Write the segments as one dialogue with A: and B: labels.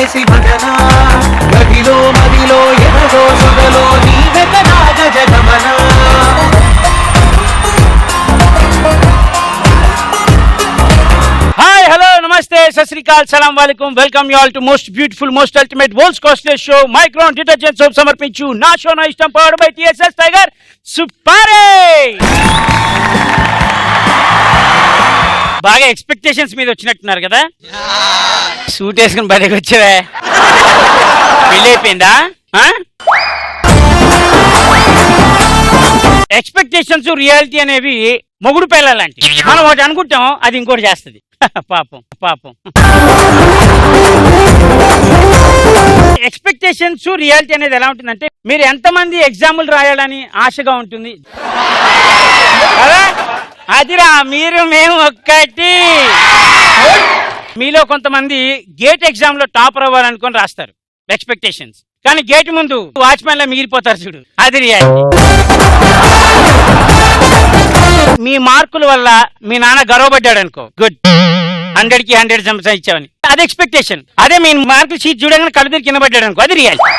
A: చేసి భజన గదిలో మదిలో ఎనగో సుగలో నీవెక నాగ జగమన.
B: హాయ్ హలో నమస్తే సత్ శ్రీ అకాల్ సలాం వాలేకుమ్. Welcome you all to most beautiful most ultimate world's costliest show Micron detergent soap సమర్పించు నా షో నా ఇష్టం powered by TSS tiger Supari. బాగా ఎక్స్పెక్టేషన్స్ మీద వచ్చినట్టున్నారు కదా. సూట్ వేసుకుని బయటకు వచ్చేవే, పెళ్ళి అయిపోయిందా? ఎక్స్పెక్టేషన్స్ రియాలిటీ అనేవి మొగుడు పిల్లలాంటి. మనం ఒకటి అనుకుంటాం, అది ఇంకోటి చేస్తుంది. పాపం పాపం. ఎక్స్పెక్టేషన్స్ రియాలిటీ అనేది ఎలా ఉంటుందంటే, మీరు ఎంతమంది ఎగ్జాములు రాయాలని ఆశగా ఉంటుంది కదా, అదిరా మీరు మేము ఒక్కటి. మీలో కొంతమంది గేట్ ఎగ్జామ్ లో టాపర్ అవ్వాలనుకొని రాస్తారు ఎక్స్పెక్టేషన్స్, కానీ గేట్ ముందు వాచ్మెన్ లా మిగిలిపోతారు చూడు, అది రియాలిటీ. మీ మార్కుల వల్ల మీ నాన్న గర్వపడ్డాడు అనుకో, గుడ్ 100కి 100 సంపాదించావని, అది ఎక్స్పెక్టేషన్. అదే మీ మార్కులు షీట్ చూడగానే కళ్ళు తిరిగి కింద పడ్డాడు అనుకో, అది రియాలిటీ.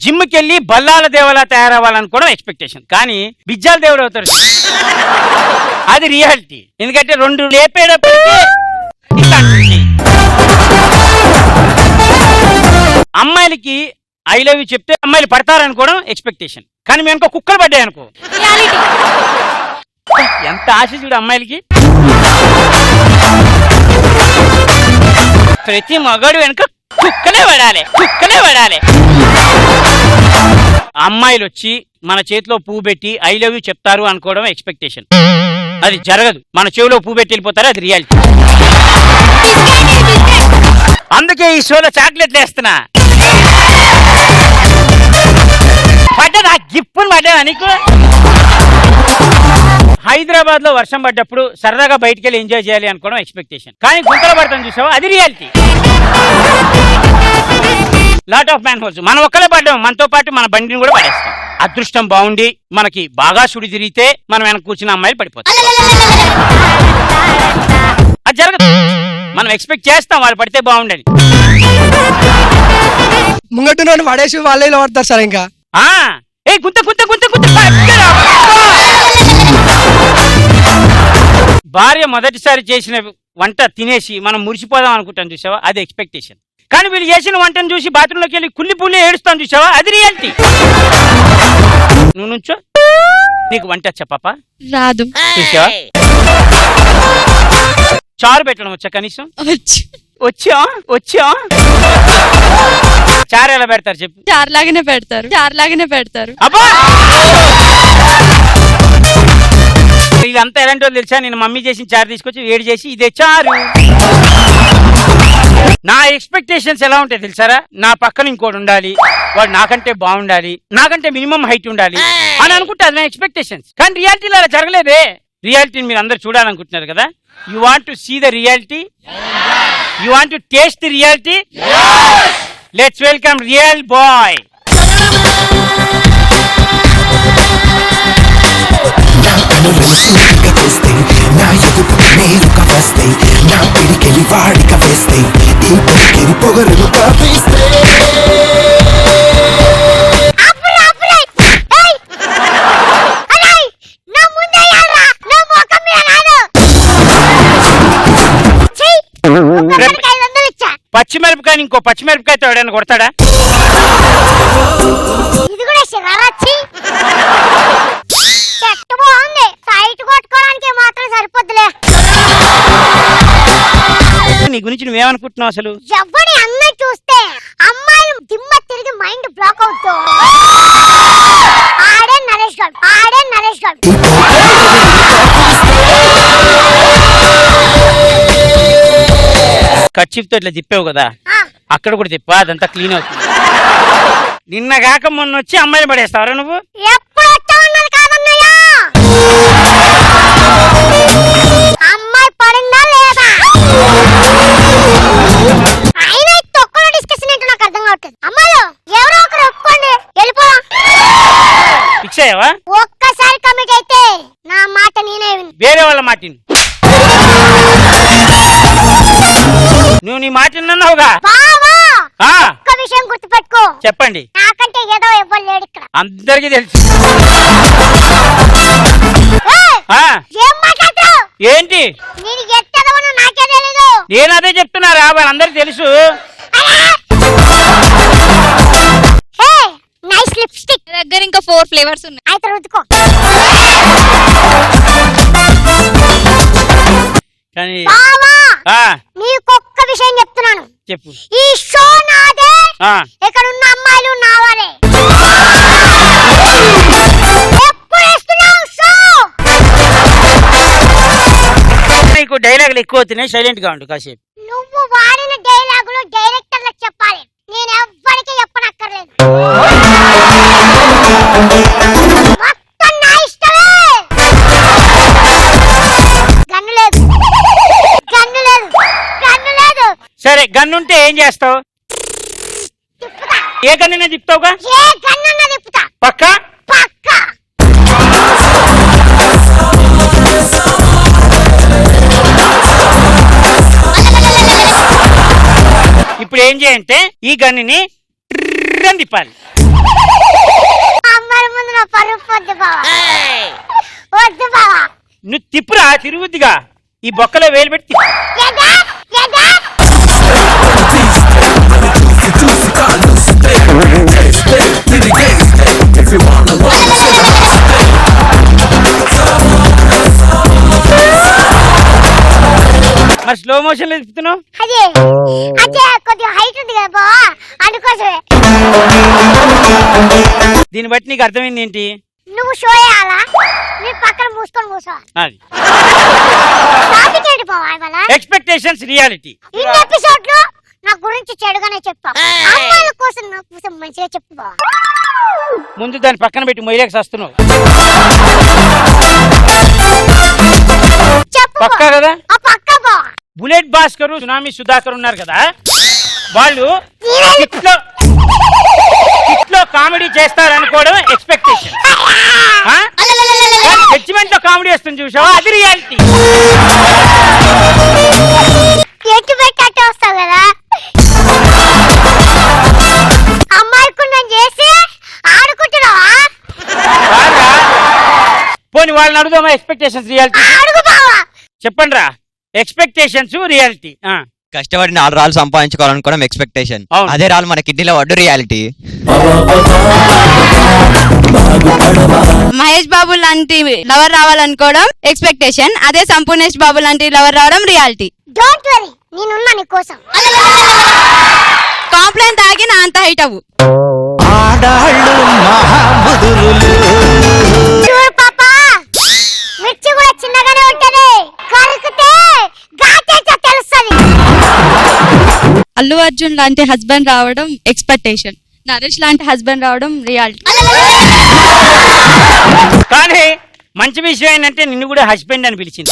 B: జిమ్కి వెళ్ళి బల్లాల దేవలా తయారవ్వాలనుకోవడం ఎక్స్పెక్టేషన్, కానీ బిజ్జాల దేవుడు అవుతాడు, అది రియాలిటీ. ఎందుకంటే 2 లేపేటప్పటికే అమ్మాయిలకి ఐ లవ్ యూ చెప్తే అమ్మాయిలు పడతారనుకోవడం ఎక్స్పెక్టేషన్, కానీ మేము ఇంకో కుక్కలు పడ్డాయి అనుకో, ఎంత ఆశ చూడు అమ్మాయిలకి. ప్రతి మగాడు వెనుక కుక్కలే పడాలి, కుక్కలే పడాలి. అమ్మాయిలు వచ్చి మన చేతిలో పువ్వు పెట్టి ఐ లవ్ యూ చెప్తారు అనుకోవడం ఎక్స్పెక్టేషన్, అది జరగదు. మన చెవిలో పువ్వు పెట్టి వెళ్ళిపోతారు, అది రియాలిటీ. అందుకే ఈ షోలో చాక్లెట్లు వేస్తున్నా. పడ్డదా గిప్పుని పడ్డదా నీకు? హైదరాబాద్ లో వర్షం పడ్డప్పుడు సరదాగా బయటికి వెళ్ళి ఎంజాయ్ చేయాలి అనుకోవడం ఎక్స్పెక్టేషన్, కానీ గుంతలు పడతాం చూసావా, అది reality. Lot of man holes. మనం ఒక్కలే పడ్డాం, మనతో పాటు మన బండిని కూడా పడేస్తాం. అదృష్టం బాగుండి మనకి బాగా సుడి తిరిగితే మనం వెనక కూర్చున్న అమ్మాయిలు పడిపోతాం, అది జరగదు. మనం ఎక్స్పెక్ట్ చేస్తాం వాళ్ళు పడితే బాగుండని.
C: ముంగట్టు పడేసి వాళ్ళే పడతారు సార్. ఇంకా
B: ఏ గుంత గుంత గుంత గుంత. భార్య మొదటిసారి చేసిన వంట తినేసి మనం మురిసిపోదాం అనుకుంటాం చూసావా, అది ఎక్స్పెక్టేషన్. కానీ వీళ్ళు చేసిన వంటను చూసి బాత్రూంలోకి వెళ్ళి కుళ్ళి పుల్లి ఏడుస్తాం చూసావా, అది రియాలిటీ. నువ్వు నుంచో, నీకు వంట వచ్చా పాప?
D: రాదు.
B: చూసావా, చారు పెట్టడం వచ్చా కనీసం? వచ్చా వచ్చా. చారు ఎలా పెడతారు చెప్పు?
D: చారులాగానే పెడతారు, చారులాగానే పెడతారు.
B: అబ్బా, వీళ్ళంతా ఎలాంటి వాళ్ళు తెలుసా? నేను మమ్మీ చేసిన చారు తీసుకొచ్చి వేడి చేసి ఇదే చారు. నా ఎక్స్పెక్టేషన్స్ ఎలా ఉంటాయి తెలుసారా? నా పక్కన ఇంకోటి ఉండాలి, వాడు నాకంటే బాగుండాలి, నాకంటే మినిమం హైట్ ఉండాలి అని అనుకుంటే అది నా ఎక్స్పెక్టేషన్స్. కానీ రియాలిటీలో అలా జరగలేదే. రియాలిటీని మీరు అందరు చూడాలనుకుంటున్నారు కదా. You want to see the reality, you want to taste the reality. Let's welcome real boy.
E: నా ఎదుట నేరుగా వస్తే, నా పిడికెలి వాడిక వేస్తే, ఈ పొడికెలి పొగరును పాపిస్తే.
B: పచ్చిమిరపకాయ ఇంకో పచ్చిమిరపకాయతో ఎవడైనా కొడతాడా? నీ గురించి నువ్వేమనుకుంటున్నావు అసలు?
F: ఎవరి అమ్మాయి చూస్తే అమ్మాయిలు దిమ్మ తిరిగి మైండ్ బ్లాక్ అవుతూ ఆడే నరేష్ గారు, ఆడే నరేష్ గారు.
B: కర్చీఫ్ తో ఇట్లా తిప్పావు కదా, అక్కడ కూడా తిప్పా, అదంతా క్లీన్ అవుతుంది. నిన్న కాక మొన్న వచ్చి అమ్మాయిని పడేస్తావరా నువ్వు?
F: ఎప్పుడు వచ్చావన్నది కాదన్నయ్యా, అమ్మాయి పడిందా లేదా అయినా తొక్కలో డిస్కషన్ ఏంటో నాకు అర్థం కావట్లేదు. అమ్మాయిలు ఎవరో ఒకరు ఒప్పుకోండి, వెళ్ళిపోదాం.
B: ఫిక్స్ అయ్యావా?
F: ఒక్కసారి కమిట్ అయితే నా మాట నేనే విను.
B: వేరే వాళ్ళ మాటిని నువ్వు నీ మాట విన్నావుగా.
F: బావా
B: ఆ,
F: ఒక్క విషయం గుర్తుపెట్టుకో,
B: చెప్పండి.
F: నాకంటే ఏదో ఎవ్వరు లేడు ఇక్కడ.
B: అందరికీ తెలుసు.
F: ఏయ్,
B: ఆ,
F: ఏం మాట్లాడుతావు?
B: ఏంటి
F: నేను ఎత్తదవను నాకే తెలీదు.
B: నేను అదే చెప్తున్నారా, వాళ్ళందరికీ తెలుసు.
F: ఏయ్, నైస్ లిప్స్టిక్.
D: నా దగ్గర ఇంకా 4 ఫ్లేవర్స్ ఉన్నాయి.
F: అయితే రుద్దుకో.
B: కానీ
F: బావా
B: ఆ,
F: నీకొక్క విషయం చెప్తున్నాను,
B: చెప్పు.
F: ఈ షో నాదే,
B: ఆ,
F: ఇక్కడ ఉన్న అమ్మాయిలు నావాలే. ఎప్పుడు వేస్తున్నావు షో?
B: నీకు డైలాగులు ఎక్కువ అవుతున్నాయి, సైలెంట్ గా ఉండు కాసేపు.
F: నువ్వు వాడిన డైలాగులు డైరెక్టర్లకు చెప్పాలి, నేను ఎవ్వరికి చెప్పనక్కర్లేదు. మొత్తం నా ఇష్టమే. గన్ను లేదు, గన్ను లేదు, గన్ను లేదు.
B: సరే, గన్నుంటే ఏం చేస్తావు?
F: తిప్పుతా,
B: ఏ గన్నైనా తిప్పుతావుగా?
F: ఏ గన్నన్నా తిప్పుతా.
B: పక్కా?
F: పక్కా.
B: ఇప్పుడు ఏం చేయంటే ఈ గన్నిని ట్రిర్రని తిప్పాలి.
F: అమ్మాయి ముందు నా పరుపు వద్దు బావా, వద్దు బావా.
B: నువ్వు తిప్పురా, తిరుగుద్దిగా. ఈ బొక్కలో వేలు పెట్టి తిప్పు.
F: ఎదా, ఎదా.
B: మరి స్లో మోషన్ లో తిప్పుతున్నావు.
F: అదే అదే కొద్దిగా హైట్ ఉంది కదా బావా, అందుకోసమే.
B: దీన్ని బట్టి నీకు అర్థమైంది ఏంటి?
F: నువ్వు షో చేయాలా, నేను పక్కన మూసుకొని కూర్చోవాలి.
B: అది
F: టాపిక్ ఏంటి బావా ఇవాళ?
B: Expectations reality.
F: ఇన్ని ఎపిసోడ్ లో నా గురించి చెడుగానే చెప్తావు, అమ్మాయిల కోసం నా కోసం మంచిగా చెప్పు బావా.
B: ముందు దాన్ని పక్కన పెట్టి మొయ్యలేక వస్తున్నావు.
F: చెప్పు
B: పక్కా
F: బావా.
B: కదా?
F: ఆ పక్క బావా.
B: బుల్లెట్ భాస్కర్, సునామీ సుధాకర్ ఉన్నారు కదా, వాళ్ళు హిట్లో కామెడీ చేస్తారనుకోవడం ఎక్స్పెక్టేషన్. జడ్జిమెంట్ లో కామెడీ వస్తుంది చూసావా, అది రియాలిటీ.
F: ఎట్టు పెట్టట్టే వస్తావు కదా, అమ్మాయికు నేను చేసి ఆడుకుంటున్నావా?
B: పోనీ వాళ్ళని అడుగుదామా ఎక్స్పెక్టేషన్స్ రియాలిటీ?
F: అడుగు బావా.
B: చెప్పండి రా, ఎక్స్పెక్టేషన్స్ రియాలిటీ.
G: కష్టపడి 4 రాళ్ళు సంపాదించుకోవాలనుకోవడం ఎక్స్పెక్టేషన్,
B: అవును.
G: అదే రాళ్ళు మన కిడ్నీలో పడ్డు రియాలిటీ.
D: మహేష్ బాబు లాంటి లవర్ రావాలనుకోవడం ఎక్స్పెక్టేషన్, అదే సంపూర్ణేష్ బాబు లాంటి లవర్ రావడం రియాలిటీ.
F: డోంట్ వరీ, నేనున్నా నీ కోసం.
D: కాంప్లైంట్ తాగి నా అంత హైట్ అవ్వు.
E: ఆడాళ్ళు మహామధురులు
F: చూడు పాపా, మిర్చి కూడా చిన్నగానే ఉంటది, కరికితే ఘాటేంటో తెలుస్తది.
D: అల్లు అర్జున్ లాంటి హస్బెండ్ రావడం ఎక్స్పెక్టేషన్, నరేష్ లాంటి హస్బెండ్ రావడం రియాలిటీ.
B: కానీ మంచి విషయం ఏంటంటే నిన్ను కూడా హస్బెండ్ అని పిలిచింది.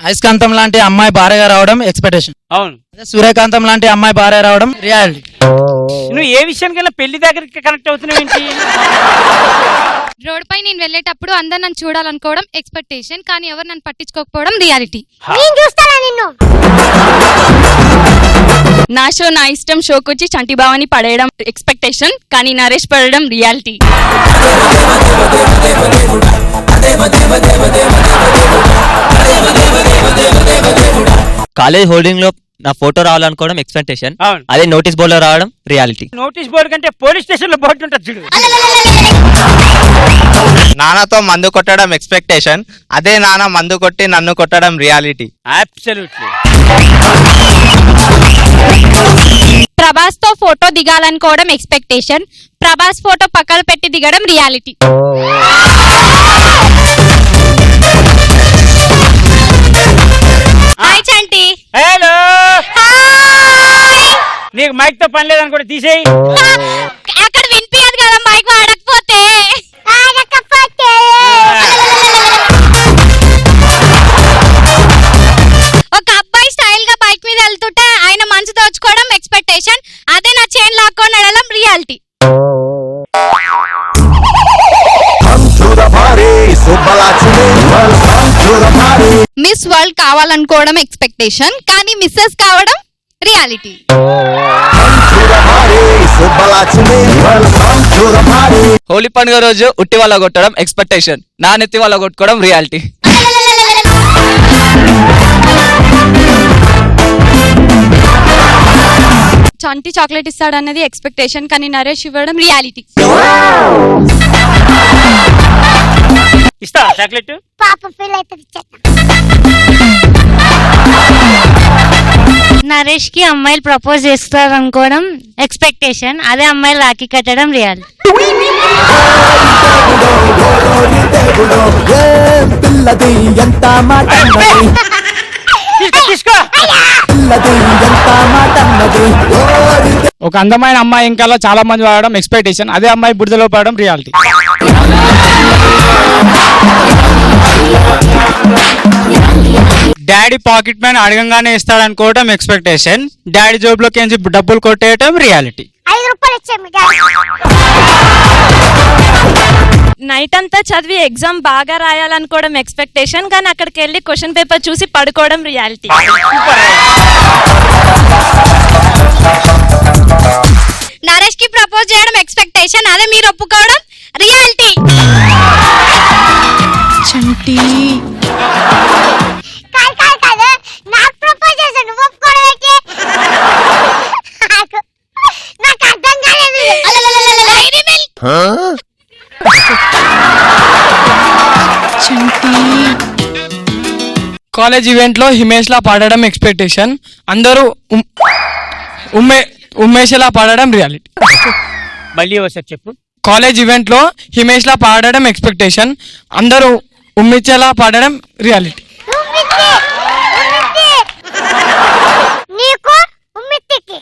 C: అయస్కాంతం లాంటి అమ్మాయి భార్యగా రావడం ఎక్స్పెక్టేషన్,
B: అవును.
C: సూర్యకాంతం లాంటి అమ్మాయి భార్య రావడం రియాలిటీ.
B: నువ్వు ఏ విషయానికైనా పెళ్లి దగ్గరికి కనెక్ట్ అవుతున్నావు ఏంటి?
H: రోడ్ పై నేను వెళ్ళేటప్పుడు అందరు నన్ను చూడాలనుకోవడం ఎక్స్పెక్టేషన్, కానీ ఎవరు నన్ను పట్టించుకోకపోవడం రియాలిటీ.
F: నేను చూస్తానా నిన్ను?
D: నా షో నా ఇష్టం షోకొచ్చి చంటి బావని పడేయడం ఎక్స్పెక్టేషన్, కానీ నరేష్ పడడం రియాలిటీ.
G: కాలేజ్ హోల్డింగ్ లో నా ఫోటో రావాలనుకోవడం ఎక్స్పెక్టేషన్,
B: అవును.
G: అదే నోటీస్ బోర్డు లో రావడం రియాలిటీ.
B: నోటీస్ బోర్డు కంటే పోలీస్ స్టేషన్ లో బోర్డు ఉంటుంది చూడు.
I: నాన్నతో మందు కొట్టడం ఎక్స్పెక్టేషన్, అదే నాన్న మందు కొట్టి నన్ను కొట్టడం రియాలిటీ.
B: అబ్సల్యూట్లీ.
H: ప్రభాస్ తో ఫోటో దిగాలనుకోవడం ఎక్స్పెక్టేషన్, ప్రభాస్ ఫోటో పక్కన పెట్టి దిగడం రియాలిటీ. హాయ్ చంటి.
B: హలో, నీకు మైక్ తో పని లేదని కూడా తీసేయి.
H: అక్కడ వినిపించదు కదా మైక్ వాడకపోతే. ఒక అబ్బాయి స్టైల్ గా బైక్ మీద వెళ్తుంటే ఆయన మనసు దోచుకోవడం ఎక్స్పెక్టేషన్, అదే నా చైన్ లాక్కొని నడవడం reality.
E: Welcome to the party, Subbalaxmi. Welcome to the party.
H: Miss world కావాలనుకోవడం ఎక్స్పెక్టేషన్, కానీ మిస్సెస్ కావడం reality.
E: To the party, Subbalaxmi. Welcome to the party.
G: Holi పండుగ రోజు ఉట్టి వల్ల కొట్టడం ఎక్స్పెక్టేషన్, నా నెత్తి వల్ల కొట్టుకోవడం రియాలిటీ.
D: చంటి చాక్లెట్ ఇస్తాడన్నది ఎక్స్పెక్టేషన్, కానీ నరేష్ ఇవ్వడం రియాలిటీ.
B: ఇస్తా చాక్లెట్.
F: పాప ఫీల్ అవుతుంది ఇచ్చేస్తా.
J: నరేష్ కి అమ్మాయిలు ప్రపోజ్ చేస్తారు అనుకోవడం ఎక్స్పెక్టేషన్, అదే అమ్మాయిలు రాఖీ కట్టడం రియాలిటీ.
E: పిల్లది ఎంత మాట
B: తీసుకో.
E: పిల్లది ఎంత మాట
C: ఒక అందమైన అమ్మాయి ఇంకా చాలా మంది వాడడం ఎక్స్పెక్టేషన్, అదే అమ్మాయి బురదలో పడడం రియాలిటీ. డాడీ పాకెట్ మ్యాన్ అడగంగానే ఇస్తాడు అనుకోవడం ఎక్స్పెక్టేషన్, డాడీ జోబులోకి డబ్బులు కొట్టేయటం రియాలిటీ.
F: 5 రూపాయలు ఇచ్చే మీ డాడీ.
D: నైట్ అంతా చదివి ఎగ్జామ్ బాగా రాయాలనుకోవడం ఎక్స్పెక్టేషన్, కానీ అక్కడికి వెళ్ళి క్వశ్చన్ పేపర్ చూసి పడుకోవడం రియాలిటీ.
H: నరేష్ కి ప్రపోజ్ చేయడం ఎక్స్పెక్టేషన్, అదే మీరు ఒప్పుకోవడం రియాలిటీ.
D: చంటి
F: కాదు నాకు ప్రపోజ్ చేశాను, నువ్వు ఒప్పుకోవడం ఏంటి? నాకు అర్థం కాలేదు.
C: కాలేజ్ ఈవెంట్ లో హిమేష్ లా పాడడం ఎక్స్పెక్టేషన్, అందరూ ఉమేష్ లా పాడడం రియాలిటీ.
B: మళ్ళీ ఒకసారి చెప్పు.
C: కాలేజ్ ఈవెంట్ లో హిమేష్ లా పాడడం ఎక్స్పెక్టేషన్, అందరూ ఉమ్మిచ్చేలా పాడడం రియాలిటీ.
F: నీకు ఉమ్మిత్తికి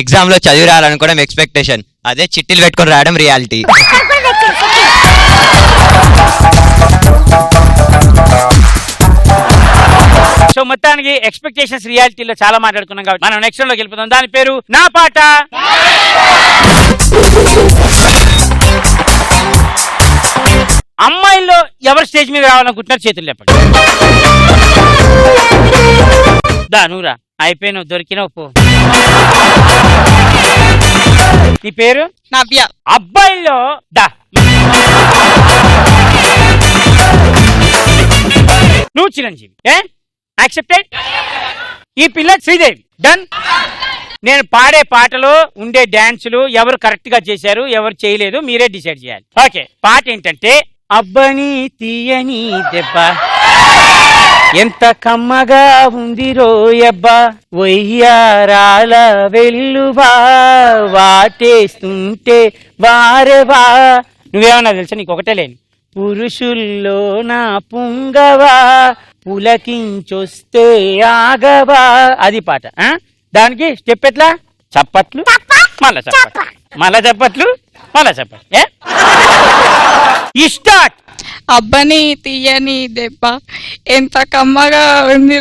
G: ఎగ్జామ్ లో చదివి రాయాలనుకోవడం ఎక్స్పెక్టేషన్, అదే చిట్టీలు పెట్టుకొని రాయడం రియాలిటీ.
B: సో మొత్తానికి ఎక్స్పెక్టేషన్స్ రియాలిటీలో చాలా మాట్లాడుకున్నాం కాబట్టి మనం నెక్స్ట్ లోకి వెళ్ళిపోతాం. దాని పేరు నా పాట. అమ్మాయిల్లో ఎవరు స్టేజ్ మీద రావాలనుకుంటున్నారు చేతులు లేపండి. దా నువ్వురా, అయిపోయినావు, దొరికినావు, పో. నీ పేరు?
C: నవ్య.
B: అబ్బాయిల్లో దా నువ్వు చిరంజీవి. యాక్సెప్టెడ్. ఈ పిల్ల శ్రీదేవి. డన్. నేను పాడే పాటలో ఉండే డాన్సులు ఎవరు కరెక్ట్ గా చేశారు, ఎవరు చేయలేదు, మీరే డిసైడ్ చేయాలి. ఓకే, పాట ఏంటంటే అబ్బని తీయని దెబ్బ ఎంత కమ్మగా ఉంది రోయబ్బా, వయ్యారాల వెల్లువా వాటేస్తుంటే వారెవా. నువ్వేమన్నా తెలుసా? నీకు ఒకటే లేని పురుషుల్లో నా పుంగవా పులకించొస్తే ఆగవా. అది పాట. దానికి స్టెప్ ఎట్లా? చప్పట్లు, మళ్ళా చప్పట్లు, మళ్ళా చప్పట్లు, మళ్ళా చప్పట్లు. స్టార్ట్.
D: అబ్బని తీయని దెబ్బ ఎంత కమ్మగా ఉంది.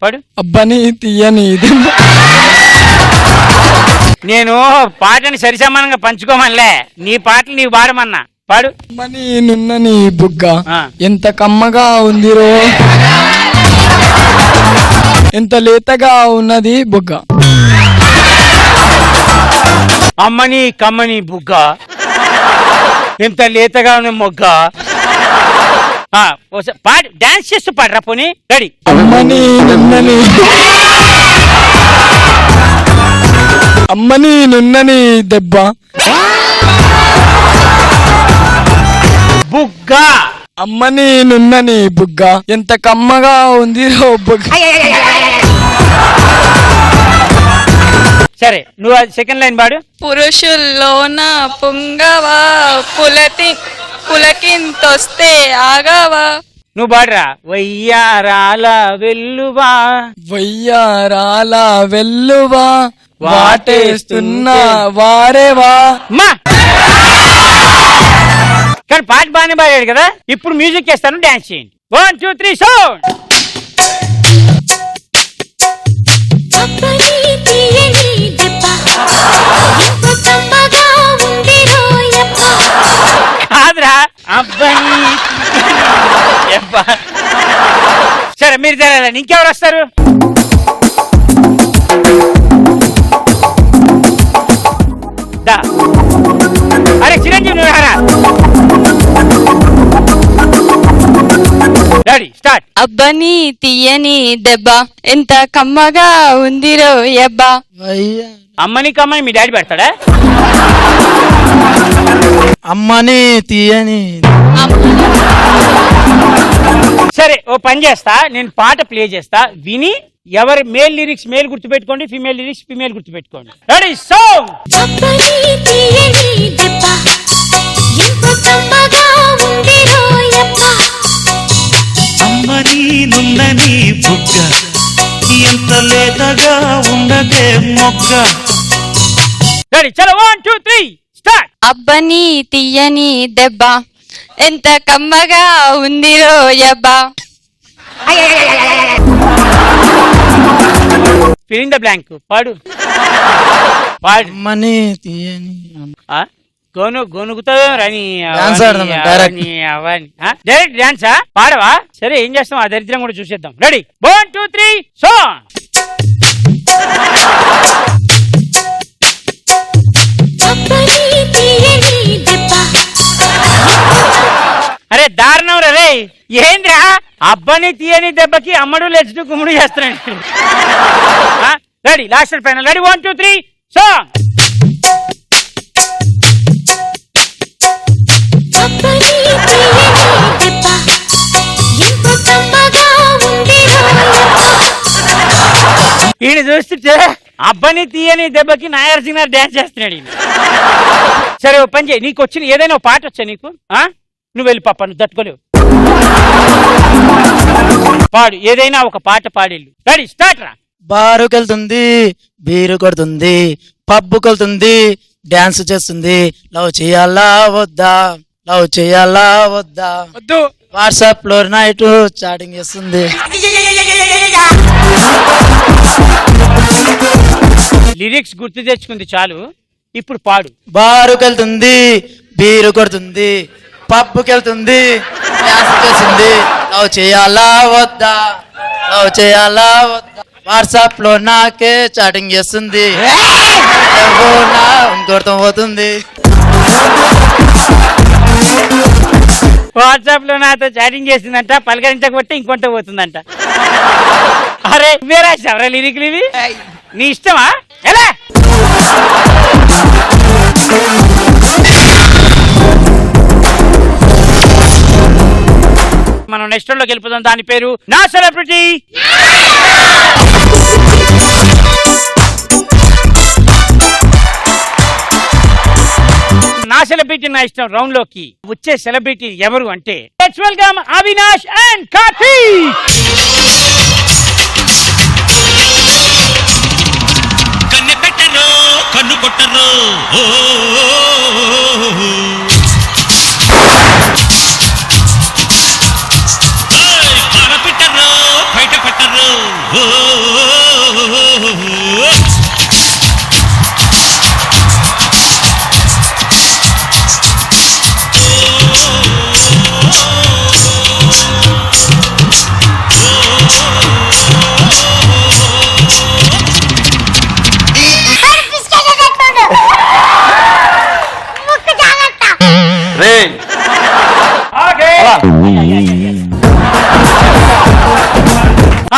B: పడు.
C: అబ్బని తీయని దెబ్బ.
B: నేను పాటని సరిసమానంగా పంచుకోమనిలే, నీ పాటలు నీవు పాడమన్నా. పాడు.
C: అబ్బని నున్నని బుగ్గ ఎంత కమ్మగా ఉందిరో, ఎంత లేతగా ఉన్నది బుగ్గ.
B: అమ్మని కమ్మని బుగ్గ ఎంత లేతగా ఉన్న మొగ్గ. పాడు, డాన్స్ చేస్తూ పాడరా పోనీ. రెడీ.
C: అమ్మని నున్నని అమ్మని నున్నని దెబ్బ
B: బుగ్గ.
C: అమ్మని నున్నని బుగ్గ ఎంత కమ్మగా ఉంది బుగ్గ.
B: సరే, నువ్వు సెకండ్ లైన్ పాడు.
D: పురుషుల్లోన పుంగవా పులకింతొస్తే ఆగవా.
B: నువ్వు పాడరా. వయ్యారాల వెల్లువా
C: వయ్యారాల వెల్లువా వాటేస్తున్నా వారేవా.
B: కానీ పాట బాగానే పాడాడు కదా. ఇప్పుడు మ్యూజిక్ చేస్తాను, డాన్స్ చేయండి. 1 2 3 సౌండ్.
J: అబ్బని తీయని దెబ్బ
B: మీరు తెలియాలండి. ఇంకెవరు వస్తారు? దా. అరే చిరంజీవి నువ్వు రారా. Ready start.
D: అబ్బని తీయని దెబ్బ ఎంత కమ్మగా ఉందిరో యబ్బా.
B: అమ్మని కమ్మని మీ డాడీ పెడతాడా?
C: అమ్మని తీయని.
B: సరే ఓ పని చేస్తా, నేను పాట ప్లే చేస్తా, విని ఎవరి మేల్ లిరిక్స్ మేల్ గుర్తుపెట్టుకోండి, ఫిమేల్ లిరిక్స్ ఫిమేల్ గుర్తుపెట్టుకోండి. Ready song.
A: అమ్మని నున్నని బుగ్గ ఎంత లేతగా ఉండదే మొగ్గ.
B: రెడీ చలో 1 2 3 స్టార్ట్.
D: అబ్బని తీయని దెబ్బ ఎంత కమ్మగా ఉందిరో యబ్బా.
B: Fill in the blank. పాడు పాడు.
C: అమ్మని తీయని.
B: గొనుగుతావు రాని
C: Dance ఆడదాం, direct.
B: డైరెక్ట్ డాన్సా? పాడవా? సరే ఏం చేస్తాం, ఆ దరిద్రం కూడా చూసేద్దాం. Ready 1 2 3 song. అరే దారుణం రే, ఏంద్రా అబ్బని తీయని దెబ్బకి అమ్మడు లెచ్చుడు గుమ్ముడు చేస్తున్నాడు. Ready last final. Ready 1 2 3 song. ఈయన చూస్తుంటే అబ్బని తీయని దెబ్బకి నాగార్జున డాన్స్ చేస్తున్నాడు ఈయన. సరే ఓ పని చేయి, నీకు వచ్చిన ఏదైనా పాట వచ్చా నీకు? నువ్వు వెళ్ళి పాప, నువ్వు తట్టుకోలేవు. పాడు ఏదైనా ఒక పాట పాడేళ్ళు. రెడీ స్టార్ట్ రా.
C: బారుకెళ్తుంది, బీరు కొడుతుంది, పబ్బుకెళ్తుంది, డాన్స్ చేస్తుంది, లవ్ చేయాలా వద్దా, లవ్ చేయాలా వద్దా,
B: వద్దు.
C: వాట్సాప్ లో నైట్ చాటింగ్ చేస్తుంది.
B: లిరిక్స్ గుర్తు తెచ్చుకుంది చాలు, ఇప్పుడు పాడు.
C: బారుకెళ్తుంది, బీరు కొడుతుంది, పబ్బుకెళ్తుంది, డాన్స్ చేస్తుంది, లవ్ చేయాలా వద్దా, లవ్ చేయాలా వద్దా, వాట్సాప్ లో నాకే చాటింగ్ చేస్తుంది, ఇంకోటితో పోతుంది.
B: వాట్సాప్ లో నాతో చాటింగ్ చేసిందంట, పలకరించకపోతే ఇంకొంట పోతుందంట. అరే వేరే ఎవరా లిరిక్లు ఇవి? నీ ఇష్టమా? ఎలా మనం నెక్స్ట్ లోకి వెళ్ళిపోదాం. దాని పేరు నా సెలబ్రిటీ. నా సెలబ్రిటీ నా ఇష్టం రౌండ్ లోకి వచ్చే సెలబ్రిటీ ఎవరు అంటే let's welcome Avinash and Karthik.
A: కన్ను పెట్టరు కన్ను కొట్టరు పాల పెట్టరు బయట పెట్టరు.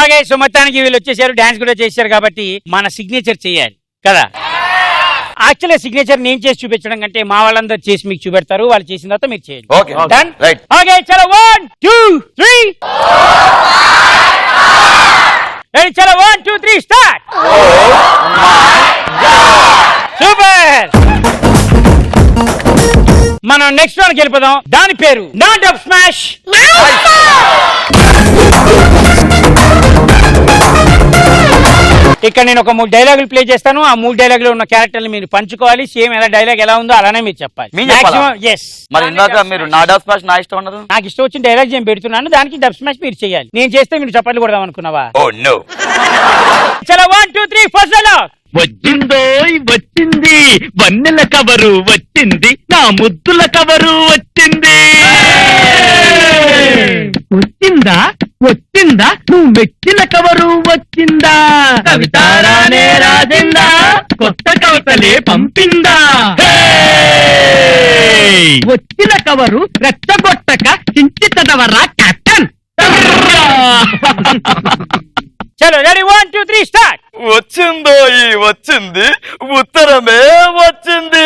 B: ఓకే సో మొత్తానికి వీళ్ళు వచ్చేసారు, డాన్స్ కూడా చేశారు కాబట్టి మన సిగ్నేచర్ చేయాలి కదా. యాక్చువల్గా సిగ్నేచర్ నేను చేసి చూపించడం కంటే మా వాళ్ళందరూ చేసి మీకు చూపెడతారు, వాళ్ళు చేసిన తర్వాత మీరు చేయండి. డన్ ఓకే చలో 1 2 3 రెడీ చలో 1 2 3 స్టార్ట్. సూపర్. మనం నెక్స్ట్ వన్కి వెళ్ళిపోదాం. దాని పేరు నా డబ్ స్మాష్. ఇక్కడ నేను ఒక 3 డైలాగులు ప్లే చేస్తాను. ఆ 3 డైలాగులు ఉన్న క్యారెక్టర్లు మీరు పంచుకోవాలి. సేమ్ ఎలా డైలాగ్ ఎలా ఉందో అలానే మీరు చెప్పాలి.
G: మరి ఇందాక మీరు నా డబ్ స్మాష్ నా ఇష్టం అన్నారు.
B: నాకు ఇష్టం వచ్చిన డైలాగ్ నేను పెడుతున్నాను, దానికి డబ్ స్మాష్ మీరు చేయాలి. నేను చేస్తే మీరు చప్పట్లు కొడదాం అనుకున్నావా? చలో 1 2 3 ఫస్ట్ డైలాగ్.
A: వచ్చిందో వచ్చింది వన్నెల కవరు వచ్చింది, నా ముద్దుల కవరు వచ్చింది. వచ్చిందా వచ్చిందా నువ్వు మెచ్చిన కవరు వచ్చిందా కవితారానే రాసిందా కొత్త కవితలే పంపిందా వచ్చిన కవరు రెచ్చగొట్టక చించి చదవరా కెప్టెన్
B: చలో రెడీ 1 2 3 స్టార్ట్.
I: వచ్చిందో వచ్చింది ఉత్తరమే వచ్చింది.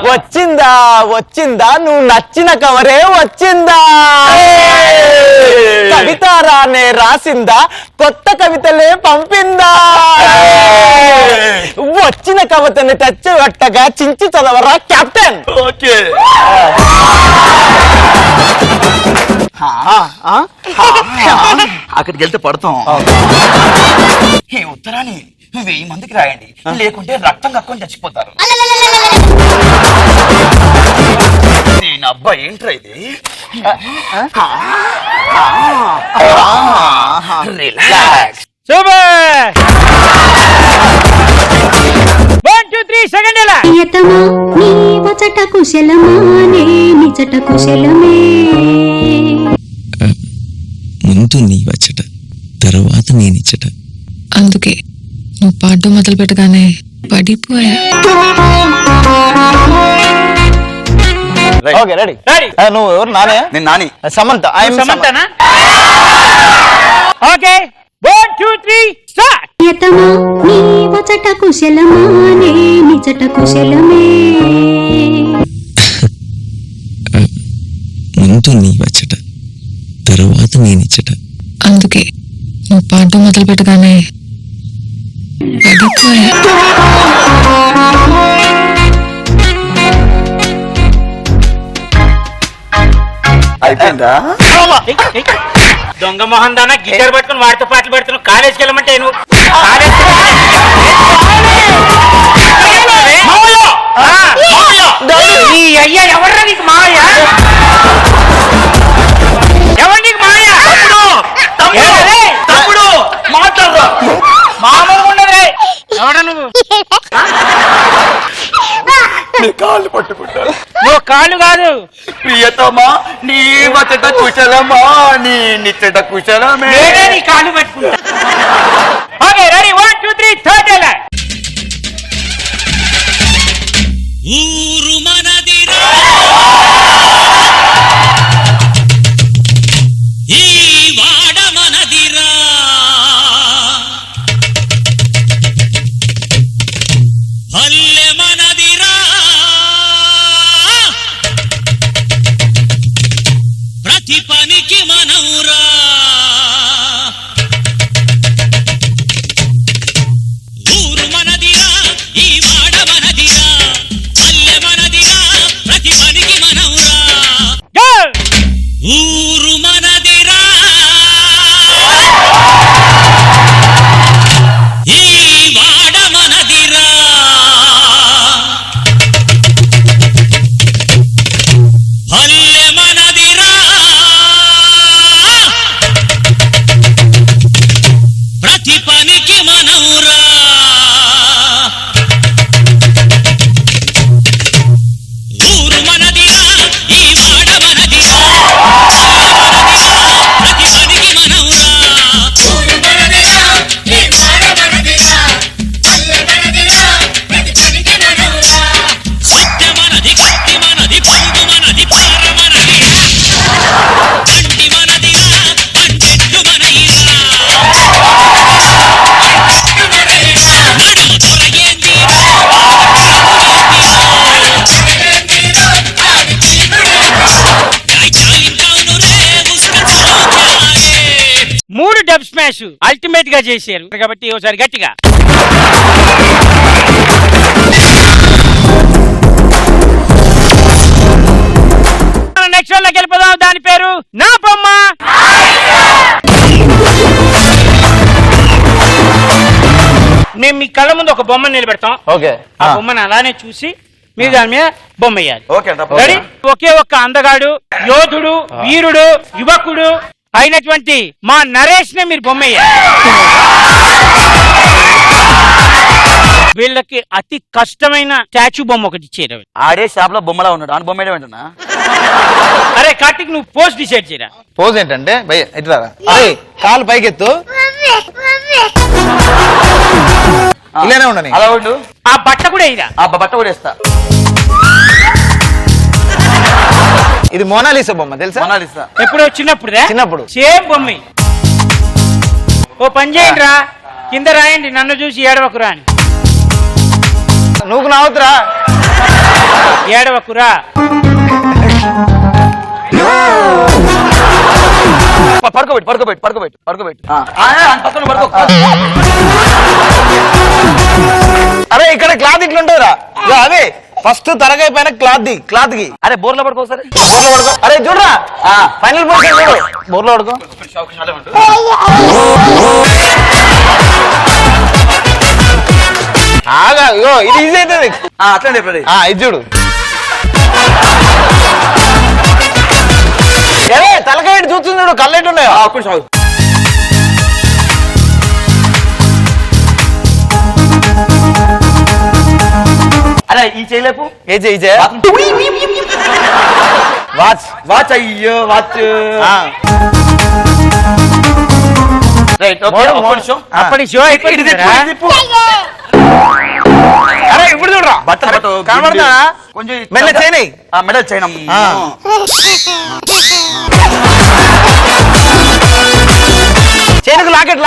G: వచ్చిందా వచ్చిందా నువ్వు నచ్చిన కవరే వచ్చిందా కవితారానే రాసిందా కొత్త కవితలే పంపిందా వచ్చిన కవితని తెచ్చగట్టగా చించి చదవరా కెప్టెన్.
I: ఓకే
K: అక్కడికి వెళ్తే పడతాం. ఈ ఉత్తరాన్ని 1000 మందికి రాయండి, లేకుంటే రక్తం కక్కుని చచ్చిపోతారు. నేను అబ్బా ఏంట్రా ఇది? రిలాక్స్.
B: సూపర్. 1 2 3 సెకండ్ ఎలా
J: ప్రియతమా నీ వచట కుశలమా నే నిజట కుశలమే.
E: ముందు నీ వచ్చట తర్వాత నేనిచ్చట.
D: అందుకే నువ్వు పాడడం మొదలు పెట్టగానే పడిపోయా.
G: Okay ready
B: ready.
G: నువ్వు ఎవరు నానే
K: నేను నాని.
G: సమంత
B: సమంతనా? Okay 1 2 3 start.
J: ప్రియతమా నీ వచట కుశలమా నే నిజట కుశలమే.
E: ముందు నీ వచ్చట తర్వాత నేనిచ్చట.
D: అందుకే నువ్వు పాడడం మొదలు పెట్టగానే పడిపోయా.
K: అయిపోయిందా?
B: దొంగ మొహన్ దానా గిటార్ పట్టుకుని వాడితో పాటలు పెడుతున్నావు. కాలేజ్కి వెళ్ళమంటే నువ్వు నీ అయ్యా ఎవర్రా నీకు మావయ్య? ఎవరు నీకు మావయ్య?
K: తమ్ముడు మాట్లాడరా.
B: మామూలుగా ఉండదు. ఎవడా నువ్వు?
K: నీ కాళ్ళు పట్టుకుంటారు.
B: నువ్వు కాళ్ళు కాదు.
K: ప్రియతమా నీ వచట కుశలమా నీ నిచ్చట కుశలమే.
B: నేనే నీ కాళ్ళు పట్టుకుంటా. ఓకే రెడీ 1 2 3 థర్డ్ ఎలా
A: ఊరు మనదిరా ఈ వాడ మనదిరా పల్లె మనదిరా ప్రతి పనికి మనవురా ఊరు మనదిరా ఈ వాడ మనదిరా పల్లె మనదిరా ప్రతి పనికి మనవురా ఊరు మనదిరా ఈ వాడ మనదిరా పల్లె మనదిరా ప్రతి పనికి మనవురా ఊరు మనదిరా ఈ వాడ మనదిరా ప్రతి పనికి మనవురా ఊరు మనదిరా ఈ వాడ మనదిరా పల్లె మనదిరా ప్రతి పనికి మనవురా సత్య మనది కత్తి మనది పొంగు మనది పార మనది బండి మనదిరా పంచెట్టు మనయిరా నడుము తొలగేందిరా
B: మూడు డబ్ స్మాష్ అల్టిమేట్ గా చేశారు కాబట్టి ఒకసారి గట్టిగా నెక్స్ట్ లోకి వెళ్ళిపోదాం. దాని పేరు నా బొమ్మ. మేము మీ కళ్ళ ముందు ఒక బొమ్మను నిలబెడతాం.
G: ఓకే
B: ఆ బొమ్మను అలానే చూసి మీరు దాని మీద బొమ్మ వేయాలి.
K: Okay
B: ready? ఒకే ఒక్క అందగాడు, యోధుడు, వీరుడు, యువకుడు అయినటువంటి మా నరేష్ నే మీరు బొమ్మ వేయాలి. వీళ్ళకి అతి కష్టమైన స్టాచ్యూ బొమ్మ ఒకటి ఇచ్చేయరా.
K: ఆడే షాప్ లో బొమ్మలా ఉన్నాడు అని బొమ్మ ఏంటన్నా?
B: అరే కార్తిక్ నువ్వు పోస్ట్ డిసైడ్ చేయరా.
I: పోజ్ ఏంటంటే భయ్ ఎట్లా అరే కాలు పైకెత్తు ఇలానే ఉండని
K: అలా ఉండు.
B: ఆ బట్ట కూడా ఇదా.
K: ఆ బట్ట కూడా వేస్తా.
I: ఇది మోనాలిసా బొమ్మ తెలుసా?
K: మొనాలిసా.
B: ఎప్పుడు చిన్నప్పుడు
I: చిన్నప్పుడు.
B: సేమ్ బొమ్మ. ఓ పని చేయండి రా, కింద రాయండి నన్ను చూసి ఏడవకురా అని.
I: నువ్వు నవ్వుతురా.
B: ఏడవకురా.
K: పడుకోబెట్టు. పక్కన పడుకో.
I: అరే ఇక్కడ క్లాత్ ఇట్లా ఉంటుందిరా. అదే ఫస్ట్ తలకాయ పైన క్లాత్ కి
K: అరే బోర్లో పడుకో సరే.
I: బోర్లో పడుకో. అరే చూడరా ఫైనల్ పొజిషన్ చూడు. బోర్లో పడుకో. ఆగా ఇగో ఇది ఈజీ అవుతుంది.
K: అట్లనే
I: ఇది చూడు. అరే తలకాయ చూస్తుంది చూడు, కళ్ళు ఎట్టున్నాయో.
K: అరే ఈ చేయలేపు
I: ఏ చేయి
K: వాచ్ అయ్యో వాచ్. రైట్
B: అప్పటి షో అయిపోయింది.
I: అరే ఇప్పుడు చూడరా
K: బట్టలు
I: కనబడతా
K: కొంచెం
I: మెల్ల చేయని
K: మెడల్ చేయడం.
I: చేయనికి locket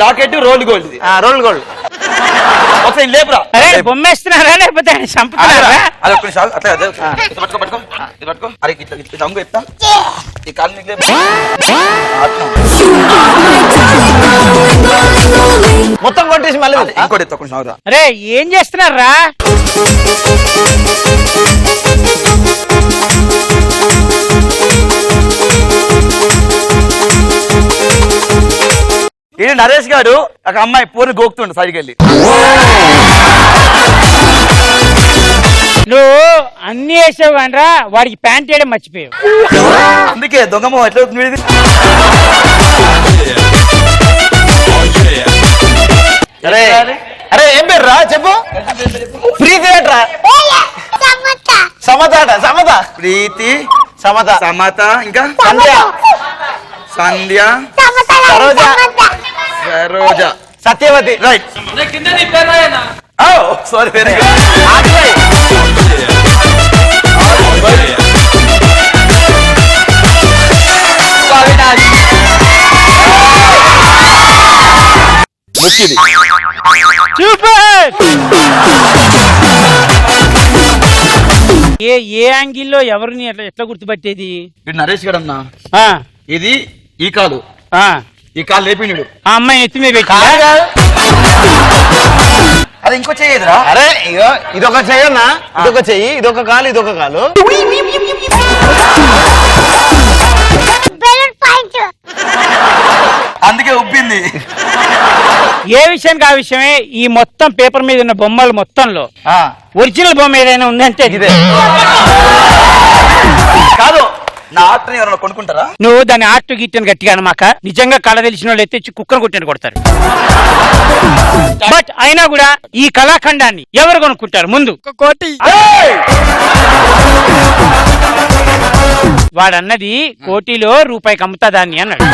K: locket roll gold.
I: Roll gold.
K: ఒకసారి లేపురా.
B: అరే బొమ్మేస్తున్నారా లేకపోతే ఆయన చంపుతున్నారా?
K: అది ఒక్క నిమిషం అట్లా పట్టుకో. ఇది పట్టుకో. అరే ఇట్లా అంగు చెప్తా. ఈ కాలు నీకు లేపు.
I: మొత్తం కొట్టేసి మళ్ళీ
K: ఇంకోటి ఎత్తా కొంచెం ఆగురా.
B: అరే ఏం చేస్తున్నారా?
K: ఇది నరేష్ గారు ఒక అమ్మాయి పూర్ణ గోకుతుండు సైడ్కి వెళ్ళి.
B: నువ్వు అన్ని వేసావు అనరా, వాడికి ప్యాంట్ వేయడం మర్చిపోయావు.
K: అందుకే దొంగమ్మ ఎట్లా అవుతుంది ఇది.
I: అరే అరే ఏం పేరు రా చెప్పు. ప్రీతి రా. సమత
K: ప్రీతి
I: సమత
K: సమత ఇంకా Sandhya Saroja
I: Satyavathi.
K: Right. Sorry very
B: super. ఏ యాంగిల్లో ఎవరిని ఎట్లా గుర్తుపట్టేది?
K: ఇది నరేష్ గారు అన్నా.
B: ఆ,
K: ఇది ఈ కాలు
B: ఆ,
K: ఈ కాలు లేపినాడు.
B: ఆ అమ్మాయి ఎత్తి మీద పెట్టి
K: అది ఇంకో చేయదురా.
I: అరే ఇగో ఇదొక చెయ్యన్నా, ఇదొక చెయ్యి, ఇదొక కాలు, ఇదొక కాలు.
K: అందుకే ఉబ్బింది.
B: ఏ విషయానికి ఆ విషయమే. ఈ మొత్తం పేపర్ మీద ఉన్న బొమ్మలు మొత్తంలో ఒరిజినల్ బొమ్మ ఏదైనా ఉందంటే
K: ఇదే. కాదు నా ఆర్ట్ని ఎవరైనా కొనుక్కుంటారా?
B: నువ్వు దాన్ని ఆర్ట్ గీట్ని గట్టిగా అనమాక. నిజంగా కళ తెలిసిన వాళ్ళు ఎత్తి కుక్కను కొట్టిన కొడతారు. బట్ అయినా కూడా ఈ కళాఖండాన్ని ఎవరు కొనుక్కుంటారు? ముందు
C: కోటి.
B: వాడన్నది కోటిలో రూపాయికి అమ్ముతా దాన్ని అన్నాడు.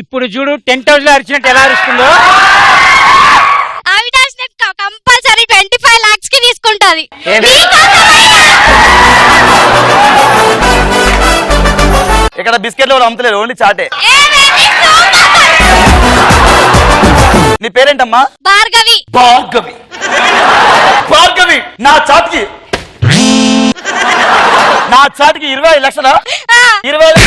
B: ఇప్పుడు చూడు 10,000 లో అరిచినట్టు ఎలా అరుస్తుందో.
H: కంపల్సరీ 25 lakhs కి తీసుకుంటది.
K: ఇక్కడ బిస్కెట్లు కూడా అమ్ముతలేదు, ఓన్లీ చాటే. నీ పేరేంటమ్మా?
H: భార్గవి.
K: భార్గవి భార్గవి నా చాటుకి 20 లక్షల 20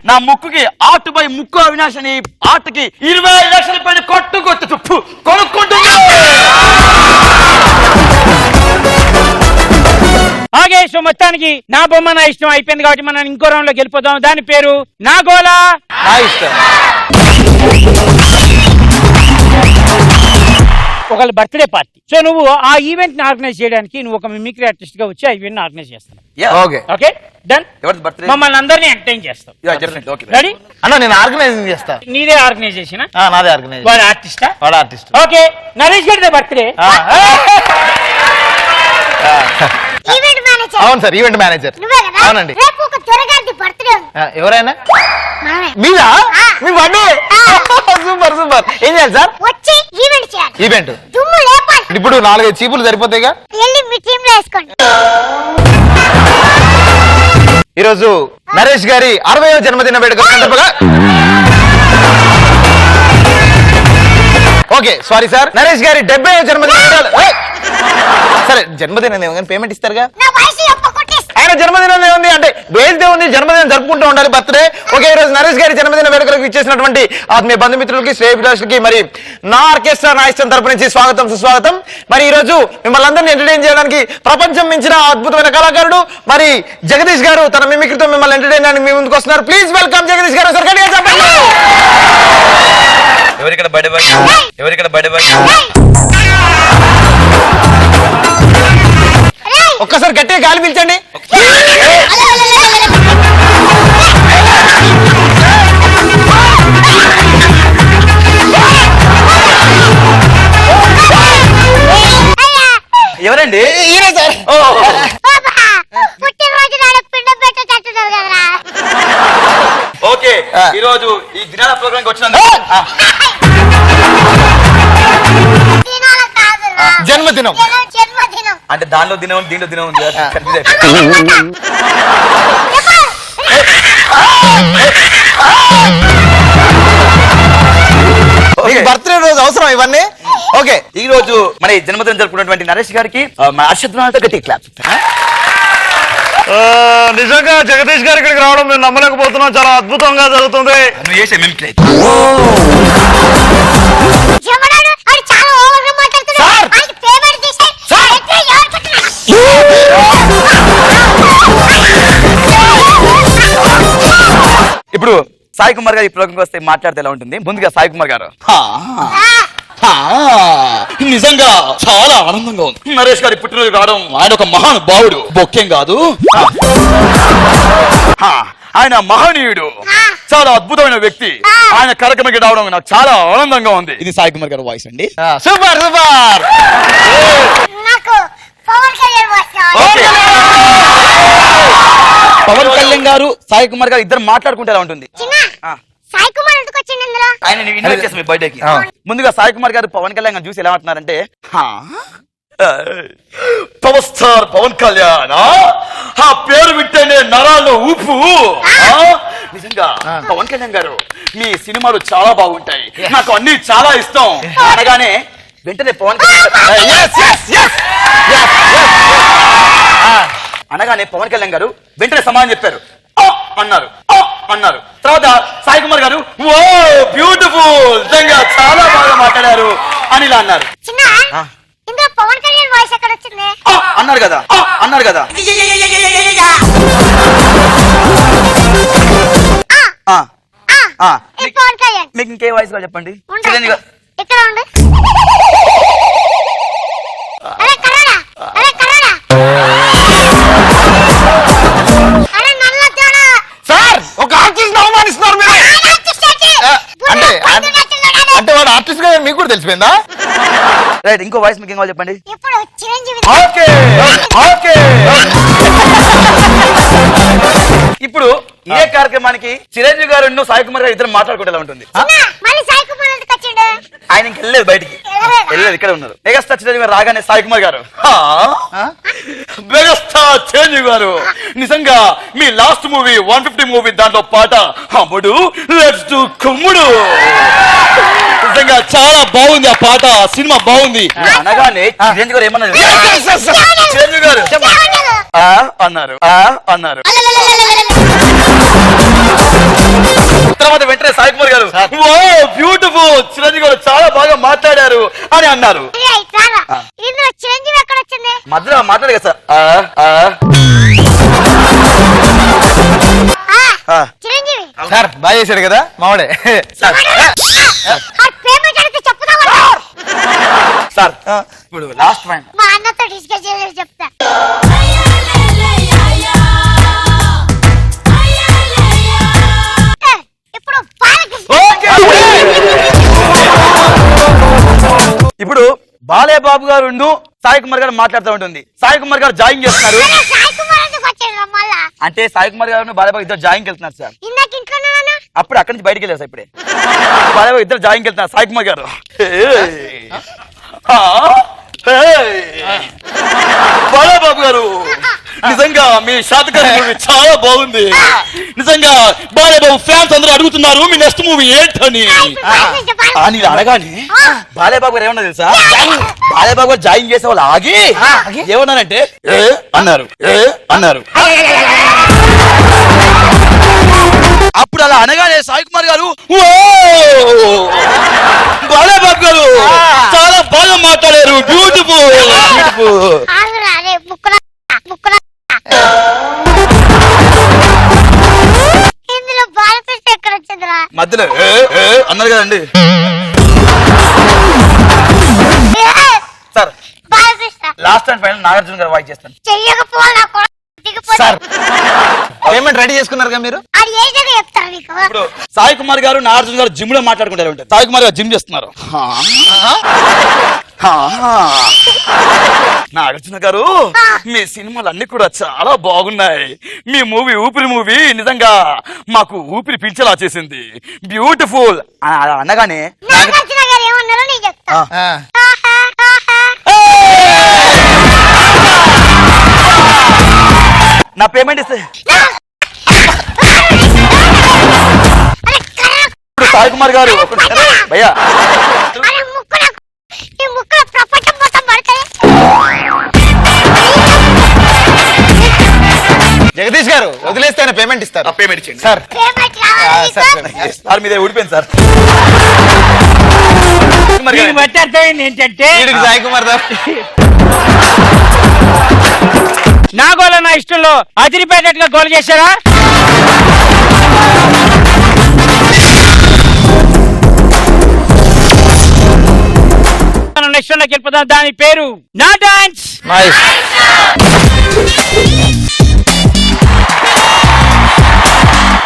K: నా ముక్కుకి ఆర్ట్ బై ముక్కు అవినాష్ అని ఆర్ట్కి 20 లక్షల పైన కొనుక్కుంటున్నా.
B: ఆగే సో మొత్తానికి నా బొమ్మ నా ఇష్టం అయిపోయింది కాబట్టి మనం ఇంకో రౌండ్ లో గెలిపోదాం. దాని పేరు నా గోలా నా ఇష్టం. ఒక ఒకళ్ళ బర్త్డే పార్టీ. సో నువ్వు ఆ ఈవెంట్ ని ఆర్గనైజ్ చేయడానికి నువ్వు ఒక మిమిక్రీ ఆర్టిస్ట్ గా వచ్చి ఆ ఈవెంట్ ని ఆర్గనైజ్ చేస్తావు.
K: Okay
B: okay done.
K: ఎవరిది బర్త్డే?
B: మమ్మల్ని అందరినీ ఎంటర్టైన్ చేస్తావు.
K: Okay
B: ready?
K: అన్న నేను ఆర్గనైజింగ్ చేస్తా.
B: నీదే ఆర్గనైజేషన్?
K: నాదే ఆర్గనైజ్.
B: వాడు ఆర్టిస్టా?
K: వాడు ఆర్టిస్ట్.
B: ఓకే నరేష్ గారి బర్త్డే.
F: Event manager.
K: అవును సార్, ఈవెంట్ మేనేజర్.
F: నువ్వే కదా?
K: అవునండి.
F: రేపు ఒక త్వరగారి బర్త్డే ఉంది.
K: ఎవరైనా
F: మనమే.
K: మీరా? మీ బర్త్డే? Super super. ఏం చేయాలి సార్?
F: వచ్చి ఈవెంట్ చేయాలి.
K: ఈవెంట్
F: దుమ్ము లేపాలి.
K: ఇప్పుడు 4-5 చీపులు సరిపోతాయిగా.
F: వెళ్ళి మీ టీమ్ లో వేసుకోండి.
K: ఈరోజు నరేష్ గారి 60వ జన్మదిన వేడుక సందర్భంగా ఓకే సారీ సార్, నరేష్ గారి 70వ జన్మదిన వేడుకలు. సరే జన్మదినం ఏమో కానీ పేమెంట్ ఇస్తారుగా.
F: నా వయసు ఎప్ప కొట్టేస్తా.
K: ఆయన జన్మదినం ఏముంది అంటే బేస్దే ఉంది, జన్మదినం జరుపుకుంటూ ఉండాలి బర్త్డే. ఓకే ఈ రోజు నరేష్ గారి జన్మదిన వేడుకలకు ఇచ్చేసినటువంటి ఆత్మీయ బంధుమిత్రులకి, శ్రేయభిలాషులకి మరి నా ఆర్కెస్ట్రా నా ఇష్టం తరపు నుంచి స్వాగతం సుస్వాగతం. మరి ఈ రోజు మిమ్మల్ని అందరినీ ఎంటర్టైన్ చేయడానికి ప్రపంచం మించిన అద్భుతమైన కళాకారుడు మరి జగదీష్ గారు తన మిమిక్రీతో మిమ్మల్ని ఎంటర్టైన్ చేయడానికి మీ ముందుకు వస్తున్నారు. ప్లీజ్ వెల్కమ్ జగదీష్ గారు. సార్ గట్టిగా చెప్పండి.
L: ఎవరిక్కడ బడి బాయ్? ఎవరిక్కడ బడి బాయ్?
K: ఒక్కసారి గట్టిగా గాలి పీల్చండి.
L: ఎవరండి?
K: ఈయనే సార్.
F: పుట్టినరోజు నాడు పిండం పెట్టేటట్టున్నారు కదరా.
L: ఓకే ఈ రోజు ఈ దినాల ప్రోగ్రామ్ కి వచ్చినందుకు
F: దినాల కాదురా.
K: జన్మదినం
F: జన్మదినం.
L: అంటే దానిలో దినం దీనిలో దినం ఉంది. కన్ఫ్యూజ్ అయిపోయింది.
K: బర్త్డే రోజు అవసరం ఇవన్నీ. ఓకే
L: ఈ రోజు మన ఈ జన్మదినం జరుపుకున్నటువంటి నరేష్ గారికి మా అర్షద్వాలతో గట్టి క్లాప్.
K: నిజంగా జగదీష్ గారి ఇక్కడికి రావడం మేము నమ్మలేకపోతున్నాం. చాలా అద్భుతంగా జరుగుతుంది.
L: నువ్వు చేసే మిమిక్రీ
F: జమనాడు అది చాలా ఓవర్గా మాట్లాడుతున్నాడు.
K: సార్!
F: ఆయనకి పేమెంట్ తీసేయ్.
K: సార్!
F: ఎట్లా ఎవరు పెట్టినా?
L: ఇప్పుడు సాయి కుమార్ గారు ఈ ప్రోగ్రామ్ వస్తే మాట్లాడితే ఎలా ఉంటుంది? ముందుగా సాయి కుమార్ గారు.
K: నిజంగా చాలా ఆనందంగా ఉంది.
L: నరేష్ గారి పుట్టినరోజు రావడం ఆయన ఒక మహానుభావుడు, బొక్కేం కాదు. ఆయన మహనీయుడు, చాలా అద్భుతమైన వ్యక్తి. ఆయన కార్యక్రమానికి రావడం నాకు చాలా ఆనందంగా ఉంది. ఇది సాయి కుమార్ గారి వాయిస్ అండి.
K: Super super.
F: నాకు పవన్ కళ్యాణ్ వస్తాడు.
L: ఓకే. పవన్ కళ్యాణ్ గారు సాయి కుమార్ గారు ఇద్దరు మాట్లాడుకుంటే ఎలా ఉంటుంది?
F: చిన్న సాయి కుమార్ ఎందుకు వచ్చింది ఇందులో?
L: ఆయన ఇన్వైట్ చేస్తాం మీ బర్త్డేకి. ముందుగా సాయి కుమార్ గారు పవన్ కళ్యాణ్ గారు చూసి ఎలా అంటున్నారంటే, పవర్ స్టార్ పవన్ కళ్యాణ్ ఆ పేరు వింటేనే నరాల్లో ఊపు. నిజంగా పవన్ కళ్యాణ్ గారు మీ సినిమాలు చాలా బాగుంటాయి, నాకు అన్ని చాలా ఇష్టం అనగానే వెంటనే పవన్ అనగానే పవన్ కళ్యాణ్ గారు వెంటనే సమాధానం చెప్పారు. అన్నారు అన్నారు. తర్వాత సాయి కుమార్ గారు ఓ బ్యూటిఫుల్, నిజంగా చాలా బాగా మాట్లాడారు అని ఇలా అన్నారు.
F: చిన్న ఇందులో పవన్ కళ్యాణ్ వాయిస్ ఎక్కడ వచ్చింది?
L: అన్నారు కదా అన్నారు కదా.
F: ఇది పవన్ కళ్యాణ్.
L: మీకు ఇంకే వాయిస్ గా చెప్పండి.
F: ఉండు.
L: చిరంజీవి గారు.
F: ఇక్కడ ఉండు. అరే కర్రాడా, అరే కర్రాడా, అరే నల్ల తేడా.
K: సార్ ఒక ఆర్టిస్ట్ అవమానిస్తున్నారు మీరు.
F: ఆయన artist ఏంటి?
K: అంటే వాడు ఆర్టిస్ట్ గా మీకు కూడా తెలిసిపోయిందా?
L: రైట్, ఇంకో వాయిస్ మీకు ఇంకో చెప్పండి.
F: ఇప్పుడు చిరంజీవి.
L: Okay okay. ఇప్పుడు ఇదే కార్యక్రమానికి చిరంజీవి గారు సాయి కుమార్ గారు ఇద్దరు మాట్లాడుకుంటే ఎలా ఉంటుంది?
F: మళ్ళీ సాయి కుమార్ ఎందుకు వచ్చిండు?
L: ఆయన ఇంకెళ్ళలేదు బయటికి, వెళ్ళలేదు, ఇక్కడ ఉన్నారు. మెగాస్టార్ చిరంజీవి గారు రాగానే సాయి కుమార్ గారు మెగాస్టార్ చిరంజీవి గారు నిజంగా మీ లాస్ట్ మూవీ 150 మూవీ దాంట్లో పాట అమ్ముడు లెట్స్ డు కుమ్ముడు నిజంగా చాలా బాగుంది ఆ పాట, సినిమా బాగుంది అనగానే చిరంజీవి గారు ఏమన్నారు? చిరంజీవి గారు అన్నారు అన్నారు. తర్వాత వెంటనే సాయి కుమార్ గారు ఓ బ్యూటిఫుల్, చిరంజీవి గారు చాలా బాగా మాట్లాడారు అని అన్నారు.
F: ఇందులో చిరంజీవి ఎక్కడ వచ్చింది?
L: మధ్యలో మాట్లాడు కదా సార్.
F: చిరంజీవి
K: సార్ బాగా చేశాడు కదా మావాడే.
F: పేమెంట్ అడిగితే చెప్పుదామా?
L: సార్ ఇప్పుడు లాస్ట్ పాయింట్.
F: మా అన్నతో డిస్కస్ చేసి చెప్తా. ఇప్పుడు
L: ఇప్పుడు బాలయ్య బాబు గారు సాయి కుమార్ గారు మాట్లాడుతూ ఉంటుంది. సాయి కుమార్ గారు జాయింగ్ చేస్తున్నారు.
F: సాయి కుమార్ ఎందుకు వచ్చాడు మళ్ళా?
L: అంటే సాయి కుమార్ గారు బాలయ్య బాబు ఇద్దరు జాయింగ్ వెళ్తున్నారు సార్.
F: ఇందాక ఇంట్లోనే
L: అప్పుడు అక్కడి నుంచి బయటికి వెళ్ళారు సార్. ఇప్పుడే బాలయ్య బాబు ఇద్దరు జాయింగ్ వెళ్తున్నారు. సాయి కుమార్ గారు బాలయ్య బాబు గారు నిజంగా మీ శాతకర్ణి మూవీ చాలా బాగుంది. నిజంగా బాలయ్య బాబు ఫ్యాన్స్ అందరూ అడుగుతున్నారు మీ నెక్స్ట్ మూవీ ఏంటని. నేను అడగాని బాలయ్య బాబు గారు ఏమన్నా తెలుసా? బాలయ్య బాబు గారు జాయిన్ చేసే వాళ్ళు ఆగి ఏమన్నారంటే అన్నారు. అప్పుడు అలా అనగానే సాయి కుమార్ గారు బాలయ్య బాబు గారు చాలా బాగా మాట్లాడారు. బ్యూటిఫుల్.
F: ఇందులో బాలకృష్ణ ఎక్కడ వచ్చిందిరా?
L: మధ్యలో అన్నారు కదండి sir.
F: Balakrishna
L: last and final Nagarjuna గారు వాయిస్ చేస్తాను.
F: చెయ్యకపోనా
K: సార్ పేమెంట్ రెడీ చేసుకున్నారు కదా మీరు?
F: అది ఏ జగ చెప్తారు మీకు?
L: ఇప్పుడు సాయి కుమార్ గారు నాగార్జున గారు జిమ్ లో మాట్లాడుకుంటారు. ఉంటారు సాయి కుమార్ గారు జిమ్ చేస్తున్నారు. నాగార్జున గారు మీ సినిమాలు అన్ని కూడా చాలా బాగున్నాయి. మీ మూవీ ఊపిరి మూవీ నిజంగా మాకు ఊపిరి పీల్చేలా చేసింది. బ్యూటిఫుల్ అనగానే
F: నాగార్జున గారు ఏమన్నారో నేను చెప్తా.
L: నా పేమెంట్ ఇస్తే సాయి కుమార్ గారు భయ్యా
K: జగదీష్ గారు వదిలేస్తే పేమెంట్ ఇస్తారు.
L: పేమెంట్ ఇచ్చేయండి
K: సార్.
L: సార్ మీదే ఊడిపోయింది సార్.
B: దీన్ని బట్టి అర్థమైంది ఏంటంటే
K: సాయి కుమార్
B: నా గోల నా ఇష్టంలో అదిరిపోయేటట్టుగా గోల్ చేశారా? నెక్స్ట్ లోకి వెళ్ళిపోతాం. దాని పేరు నా డాన్స్.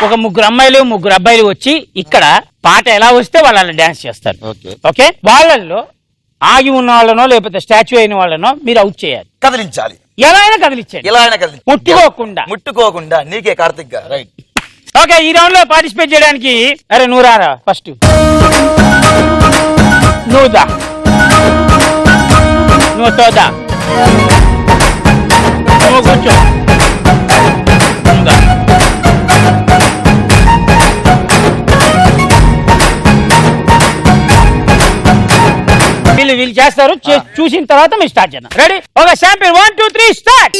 B: ఒక ముగ్గురు అమ్మాయిలు ముగ్గురు అబ్బాయిలు వచ్చి ఇక్కడ పాట ఎలా వస్తే వాళ్ళు అలా డాన్స్ చేస్తారు. ఓకే వాళ్ళల్లో ఆగి ఉన్న వాళ్ళనో లేకపోతే స్టాచ్యూ అయిన వాళ్ళనో మీరు అవుట్ చేయాలి.
L: కదిలించాలి.
B: ఎలా అయినా కదిలించండి.
L: ఎలా అయినా కదిలించాలి. ముట్టుకోకుండా నీకే కార్తిక్ గా. రైట్.
B: ఓకే ఈ రౌండ్ లో పార్టిసిపేట్ చేయడానికి అరే నువ్వు రారా ఫస్ట్. నువ్వు దా. నువ్వు తోదా. నువ్వు కూర్చో. వీళ్ళు చేస్తారు. చూసిన తర్వాత మీరు స్టార్ట్ చేద్దాం. రెడీ? ఒక శాంపిల్ 1 2 3 స్టార్ట్.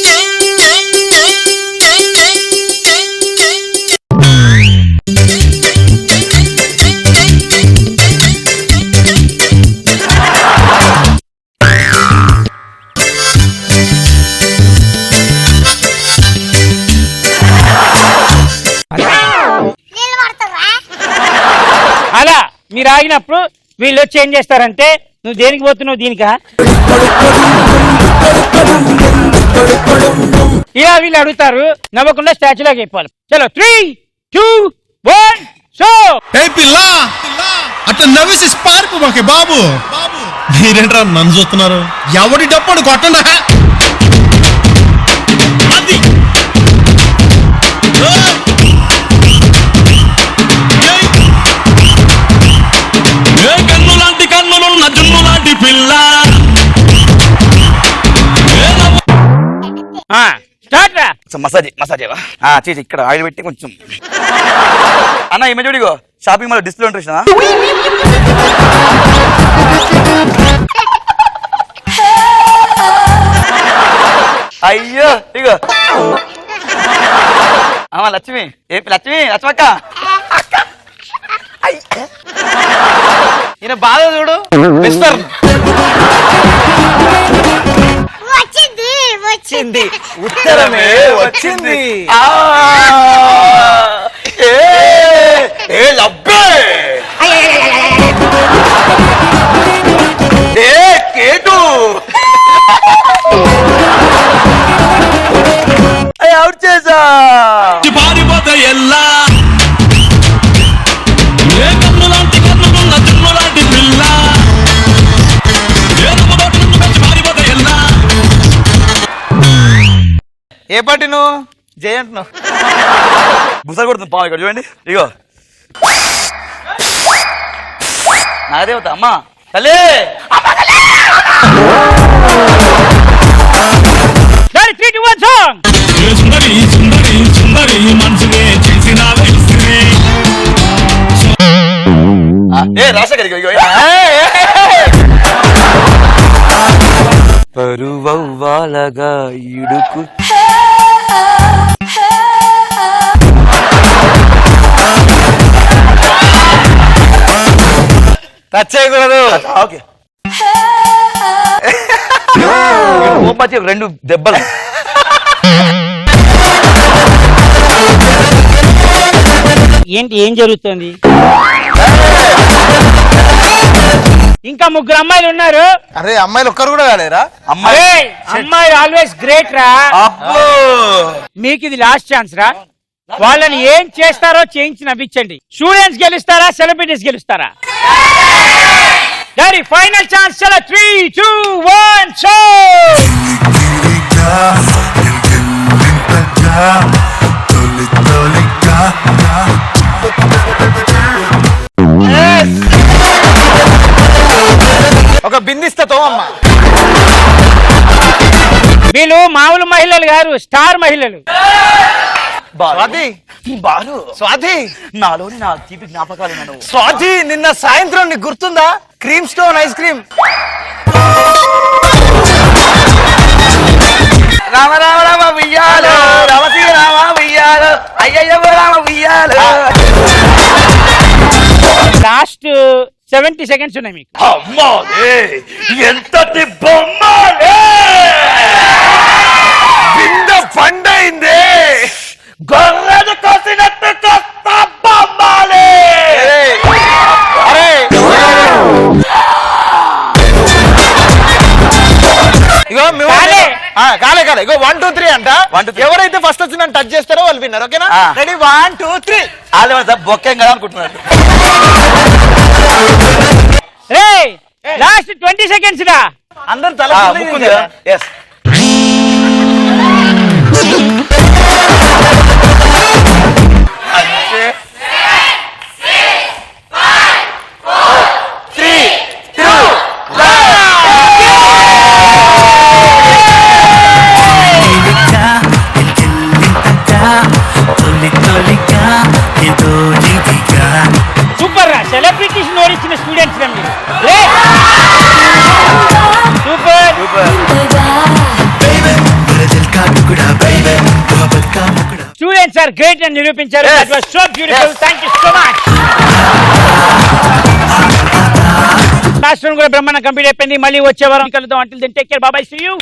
B: అలా మీరు ఆగినప్పుడు వీళ్ళు వచ్చి ఏం చేస్తారంటే నువ్వు దేనికి పోతున్నావు దీనికా ఇలా వీళ్ళు అడుగుతారు. నవ్వకుండా స్టాచ్యూలోకి చెప్పాలి. చలో 3 2 1 షో.
M: పిల్ల అట్లా నవ్వేసి పార్పు మాకే బాబు. మీరేంట్రా నన్ను చూస్తున్నారు? ఎవడి డప్పుడు కొట్టండా. కన్ను లాంటి కన్నులు నా జున్ను లాంటి పిల్ల.
L: మసాజ్ చేసి ఇక్కడ ఆయిల్ పెట్టి కొంచెం అన్న ఈ మధ్యడిగో షాపింగ్ మాల్ డిస్ప్లే ఉంటుంది. అయ్యో ఇగో లక్ష్మి లక్ష్మక్క
K: ఈయన బాగా చూడు.
F: వచ్చింది
K: ఉత్తరమే వచ్చింది.
L: లబ్బే కేటు
K: ఏ పార్టీ నువ్వు జయ అంటున్నావు
L: బుస కొడుతుంది పాము ఇక్కడ చూడండి ఇగో నాగదేవత అమ్మా తల్లి ఏ రాజశేఖర్ ఇగో పరువవ్వాలగా ఇడుకు
K: టచ్ చేయకూడదు
L: ఓకే ఓపచ్చి రెండు దెబ్బలు
B: ఏంటి ఏం జరుగుతుంది? ఇంకా ముగ్గురు అమ్మాయిలు ఉన్నారు.
K: అరే అమ్మాయిలు ఒక్కరు కూడా కాలేరా?
B: అమ్మాయిలు ఆల్వేస్ గ్రేట్ రా. మీకు ఇది లాస్ట్ ఛాన్స్ రా. వాళ్ళని ఏం చేస్తారో చేయించి నవ్వించండి. స్టూడెంట్స్ గెలుస్తారా, సెలబ్రిటీస్ గెలుస్తారా? Daddy final chance. చలో 3, 2, 1 షో.
K: ఒక బిందిస్తతో అమ్మ.
B: వీళ్ళు మామూలు మహిళలు గారు, స్టార్ మహిళలు.
K: స్వాతి
L: బాలు
K: స్వాతి
L: నాలోని నా తీపి జ్ఞాపకాలు నన్ను
K: స్వాతి నిన్న సాయంత్రం నీకు గుర్తుందా? Cream stone ice cream.
L: Rama Rama Rama ఉయ్యాలో రామశ్రీ రామ ఉయ్యాలో అయ్యయ్య రామ ఉయ్యాలో.
B: లాస్ట్ 70 సెకండ్స్ ఉన్నాయి మీకు.
L: అమ్మాలే ఎంతటి బొమ్మలే బింద పండైంది గొర్రెను కోసినట్టు కొత్త బొమ్మలే.
K: ఇగో కాలే ఇగో 1, 2, 3 అంట. ఎవరైతే ఫస్ట్ వచ్చి నన్ను టచ్ చేస్తారో వాళ్ళు విన్నారు. ఓకేనా? రెడీ 1, 2, 3.
L: వాళ్ళు బొక్కేం కదా అనుకుంటున్నారు.
B: లాస్ట్ 20 సెకండ్స్ రా.
K: అందరు తల
L: ముక్కుంది కదా. ఎస్
B: సూపర్ రా. సెలబ్రిటీస్ ఓడించిన స్టూడెంట్స్ రా మీరు. సూపర్. స్టూడెంట్స్ ఆర్ గ్రేట్ అని నిరూపించారు. That was so beautiful. Thank you so much. Classroom కూడా బ్రహ్మాండంగా కంప్లీట్ అయిపోయింది. మళ్ళీ వచ్చే వారం కలుద్దాం. Until then take care. Bye bye. See you.